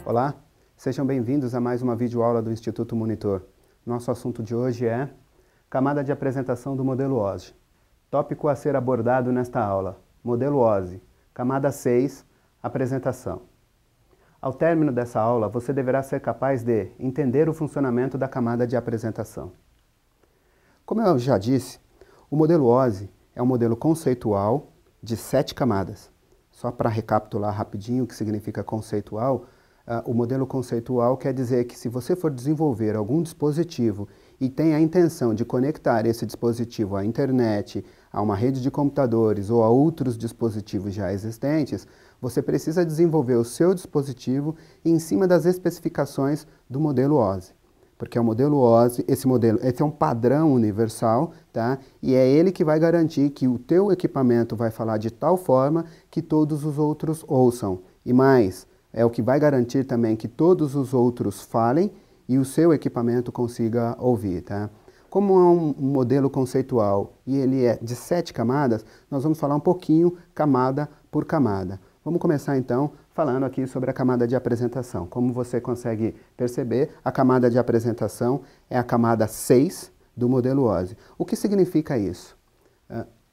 Olá, sejam bem-vindos a mais uma videoaula do Instituto Monitor. Nosso assunto de hoje é camada de apresentação do modelo OSI. Tópico a ser abordado nesta aula, modelo OSI, camada 6, apresentação. Ao término dessa aula, você deverá ser capaz de entender o funcionamento da camada de apresentação. Como eu já disse, o modelo OSI é um modelo conceitual de 7 camadas. Só para recapitular rapidinho o que significa conceitual, o modelo conceitual quer dizer que se você for desenvolver algum dispositivo e tem a intenção de conectar esse dispositivo à internet, a uma rede de computadores ou a outros dispositivos já existentes, você precisa desenvolver o seu dispositivo em cima das especificações do modelo OSI. Porque o modelo OSI, esse é um padrão universal, tá? E é ele que vai garantir que o teu equipamento vai falar de tal forma que todos os outros ouçam. E mais, é o que vai garantir também que todos os outros falem e o seu equipamento consiga ouvir, tá? Como é um modelo conceitual e ele é de 7 camadas, nós vamos falar um pouquinho camada por camada. Vamos começar então falando aqui sobre a camada de apresentação. Como você consegue perceber, a camada de apresentação é a camada 6 do modelo OSI. O que significa isso?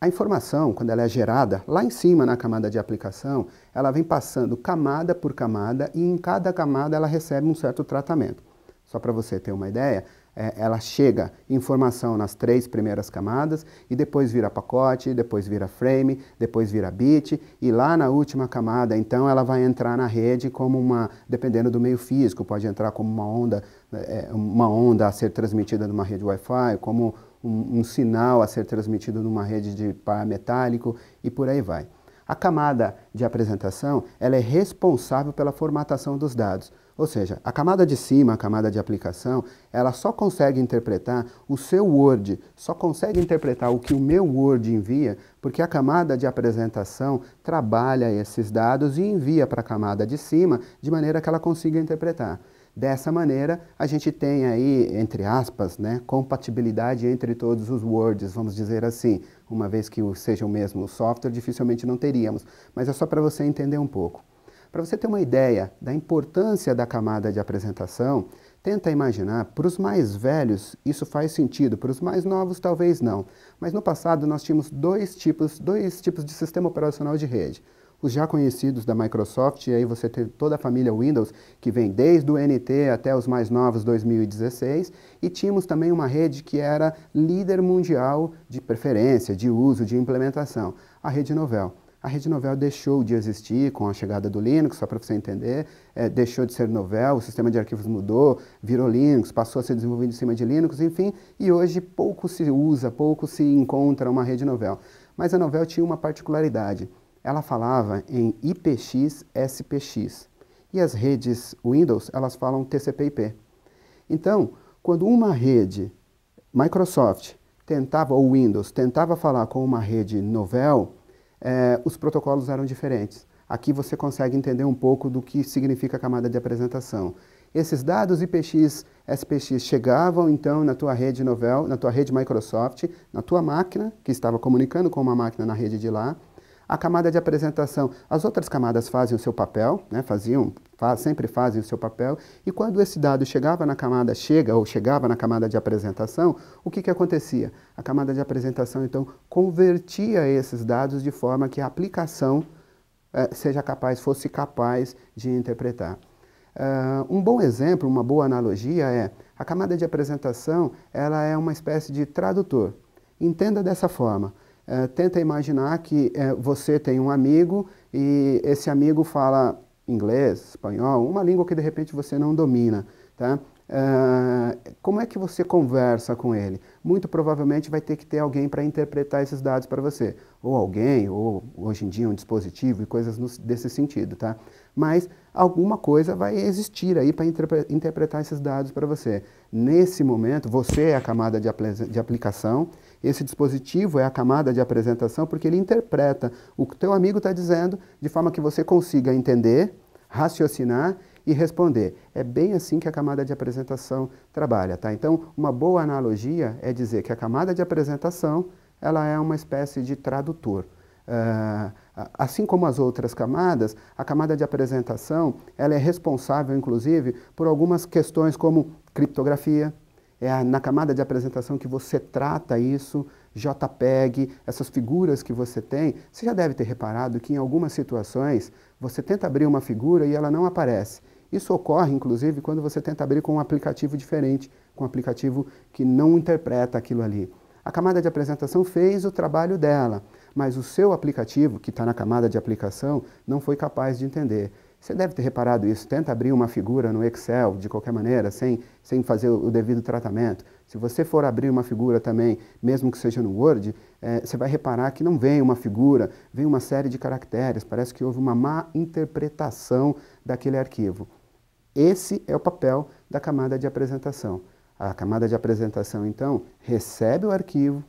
A informação, quando ela é gerada, lá em cima na camada de aplicação, ela vem passando camada por camada e em cada camada ela recebe um certo tratamento. Só para você ter uma ideia, ela chega informação nas 3 primeiras camadas e depois vira pacote, depois vira frame, depois vira bit e lá na última camada, então, ela vai entrar na rede como dependendo do meio físico, pode entrar como uma onda a ser transmitida numa rede Wi-Fi, como um sinal a ser transmitido numa rede de par metálico e por aí vai. A camada de apresentação, ela é responsável pela formatação dos dados. Ou seja, a camada de cima, a camada de aplicação, ela só consegue interpretar o seu Word, só consegue interpretar o que o meu Word envia, porque a camada de apresentação trabalha esses dados e envia para a camada de cima, de maneira que ela consiga interpretar. Dessa maneira, a gente tem aí, entre aspas, né, compatibilidade entre todos os Words, vamos dizer assim. Uma vez que seja o mesmo software, dificilmente não teríamos. Mas é só para você entender um pouco. Para você ter uma ideia da importância da camada de apresentação, tenta imaginar, para os mais velhos isso faz sentido, para os mais novos talvez não. Mas no passado nós tínhamos dois tipos de sistema operacional de rede. Os já conhecidos da Microsoft, e aí você tem toda a família Windows, que vem desde o NT até os mais novos 2016, e tínhamos também uma rede que era líder mundial de preferência, de uso, de implementação, a rede Novell. A rede Novell deixou de existir com a chegada do Linux, só para você entender, deixou de ser Novell, o sistema de arquivos mudou, virou Linux, passou a ser desenvolvido em cima de Linux, enfim, e hoje pouco se usa, pouco se encontra uma rede Novell. Mas a Novell tinha uma particularidade. Ela falava em IPX-SPX. E as redes Windows, elas falam TCP/IP. Então, quando uma rede Microsoft ou Windows tentava falar com uma rede Novell, os protocolos eram diferentes. Aqui você consegue entender um pouco do que significa a camada de apresentação. Esses dados IPX-SPX chegavam então na tua rede Novell, na tua rede Microsoft, na tua máquina, que estava comunicando com uma máquina na rede de lá. A camada de apresentação, as outras camadas fazem o seu papel, né, sempre fazem o seu papel, e quando esse dado chegava na camada de apresentação, o que acontecia? A camada de apresentação, então, convertia esses dados de forma que a aplicação fosse capaz de interpretar. Um bom exemplo, uma boa analogia é, a camada de apresentação, ela é uma espécie de tradutor. Entenda dessa forma. Tenta imaginar que você tem um amigo e esse amigo fala inglês, espanhol, uma língua que de repente você não domina, tá? Como é que você conversa com ele? Muito provavelmente vai ter que ter alguém para interpretar esses dados para você. Ou alguém, ou hoje em dia um dispositivo e coisas desse sentido, tá? Mas alguma coisa vai existir aí para interpretar esses dados para você. Nesse momento, você é a camada de aplicação, esse dispositivo é a camada de apresentação, porque ele interpreta o que o teu amigo está dizendo de forma que você consiga entender, raciocinar e responder. É bem assim que a camada de apresentação trabalha, tá? Então, uma boa analogia é dizer que a camada de apresentação, ela é uma espécie de tradutor. Assim como as outras camadas, a camada de apresentação, ela é responsável, inclusive, por algumas questões como criptografia. É na camada de apresentação que você trata isso, JPEG, essas figuras que você tem. Você já deve ter reparado que em algumas situações você tenta abrir uma figura e ela não aparece. Isso ocorre, inclusive, quando você tenta abrir com um aplicativo diferente, com um aplicativo que não interpreta aquilo ali. A camada de apresentação fez o trabalho dela, mas o seu aplicativo, que está na camada de aplicação, não foi capaz de entender. Você deve ter reparado isso. Tenta abrir uma figura no Excel, de qualquer maneira, sem fazer o devido tratamento. Se você for abrir uma figura também, mesmo que seja no Word, você vai reparar que não vem uma figura, vem uma série de caracteres. Parece que houve uma má interpretação daquele arquivo. Esse é o papel da camada de apresentação. A camada de apresentação, então, recebe o arquivo,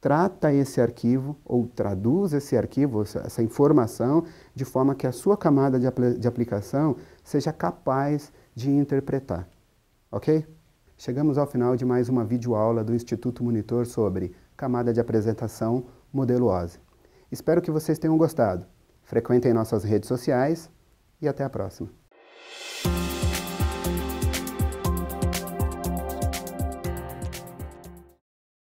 trata esse arquivo ou traduz esse arquivo, essa informação, de forma que a sua camada de aplicação seja capaz de interpretar. Ok? Chegamos ao final de mais uma videoaula do Instituto Monitor sobre camada de apresentação, modelo OSI. Espero que vocês tenham gostado. Frequentem nossas redes sociais e até a próxima.